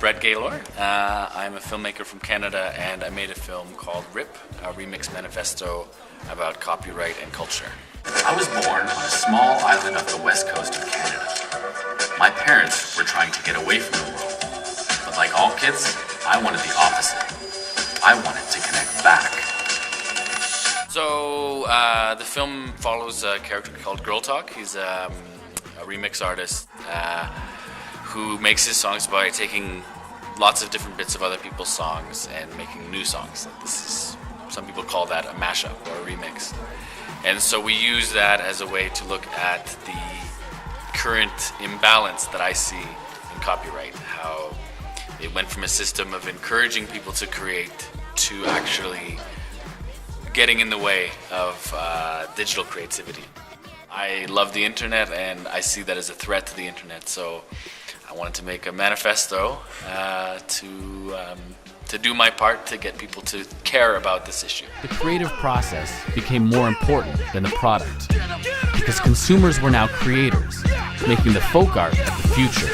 Brett Gaylor. I'm a filmmaker from Canada, and I made a film called RIP, a remix manifesto about copyright and culture. I was born on a small island off the west coast of Canada. My parents were trying to get away from the world, but like all kids, I wanted the opposite. I wanted to connect back. So the film follows a character called Girl Talk. He's a remix artist who makes his songs by taking lots of different bits of other people's songs and making new songs. Some people call that a mashup or a remix. And so we use that as a way to look at the current imbalance that I see in copyright, how it went from a system of encouraging people to create to actually getting in the way of digital creativity. I love the internet, and I see that as a threat to the internet, so I wanted to make a manifesto to do my part to get people to care about this issue. The creative process became more important than the product because consumers were now creators, making the folk art of the future.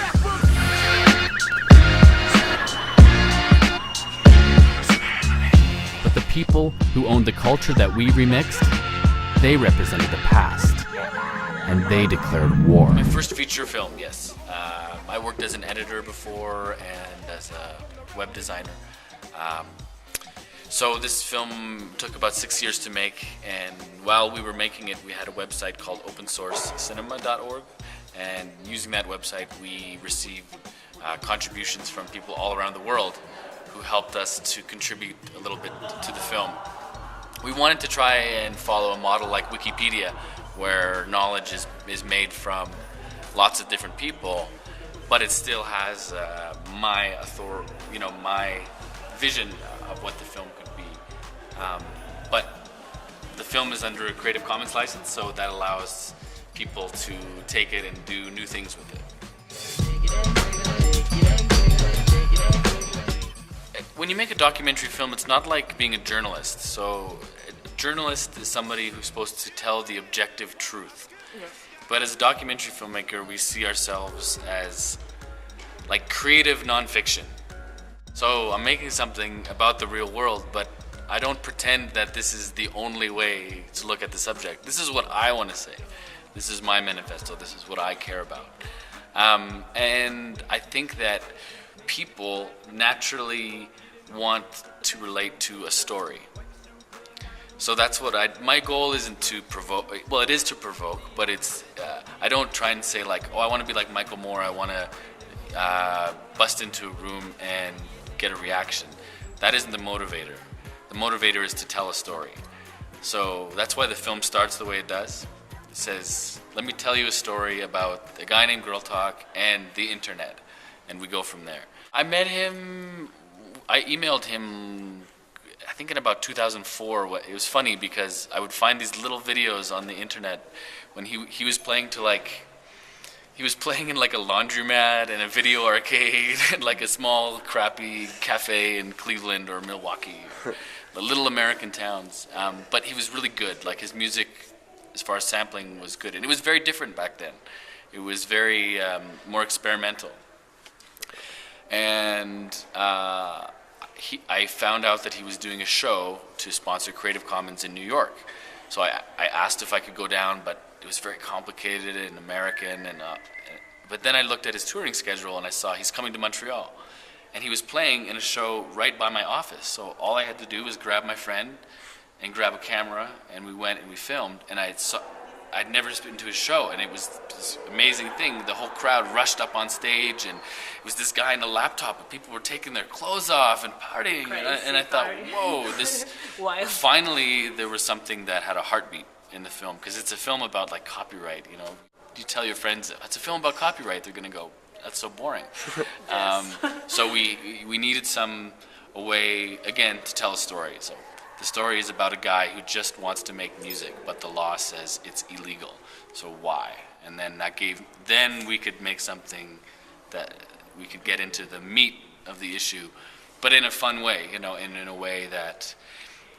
But the people who owned the culture that we remixed, they represented the past, and they declared war. My first feature film, yes. I worked as an editor before and as a web designer. So this film took about 6 years to make, and while we were making it, we had a website called opensourcecinema.org, and using that website we received contributions from people all around the world who helped us to contribute a little bit to the film. We wanted to try and follow a model like Wikipedia, where knowledge is made from lots of different people, but it still has my vision of what the film could be. But the film is under a Creative Commons license, so that allows people to take it and do new things with it. When you make a documentary film, it's not like being a journalist. So a journalist is somebody who's supposed to tell the objective truth. Yes. But as a documentary filmmaker, we see ourselves as like creative nonfiction. So I'm making something about the real world, but I don't pretend that this is the only way to look at the subject. This is what I want to say. This is my manifesto. This is what I care about. And I think that people naturally want to relate to a story. So that's what my goal isn't to provoke. Well, it is to provoke, but it's I don't try and say like, oh, I want to be like Michael Moore. I want to bust into a room and get a reaction. That isn't the motivator. The motivator is to tell a story. So that's why the film starts the way it does. It says, let me tell you a story about a guy named Girl Talk and the internet, and we go from there. I emailed him, I think in about 2004. It was funny because I would find these little videos on the internet when he was playing to like, he was playing in like a laundromat and a video arcade and like a small crappy cafe in Cleveland or Milwaukee, the little American towns. But he was really good. Like his music, as far as sampling, was good. And it was very different back then. It was very more experimental. And I found out that he was doing a show to sponsor Creative Commons in New York. So I asked if I could go down, but it was very complicated and American. But then I looked at his touring schedule and I saw he's coming to Montreal. And he was playing in a show right by my office. So all I had to do was grab my friend and grab a camera, and we went and we filmed. And I'd never been to his show, and it was this amazing thing. The whole crowd rushed up on stage, and it was this guy in a laptop, and people were taking their clothes off and partying. And I thought, whoa, this... Finally, there was something that had a heartbeat in the film, because it's a film about like copyright. You know, you tell your friends it's a film about copyright, they're going to go, that's so boring. So we needed a way again to tell a story. So the story is about a guy who just wants to make music, but the law says it's illegal. So why? And then then we could make something that we could get into the meat of the issue, but in a fun way, you know, and in a way that.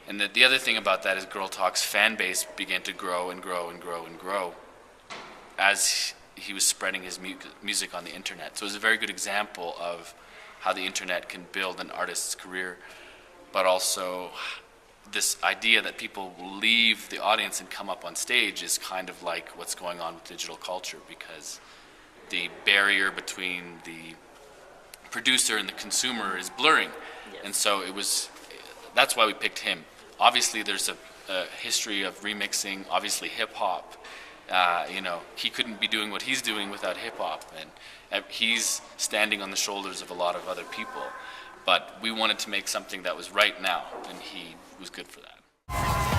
And the other thing about that is Girl Talk's fan base began to grow and grow and grow and grow as he was spreading his music on the internet. So it was a very good example of how the internet can build an artist's career, but also this idea that people will leave the audience and come up on stage is kind of like what's going on with digital culture, because the barrier between the producer and the consumer is blurring. Yes. And so that's why we picked him. Obviously there's a history of remixing, obviously hip hop. He couldn't be doing what he's doing without hip hop, and he's standing on the shoulders of a lot of other people. But we wanted to make something that was right now, and he was good for that.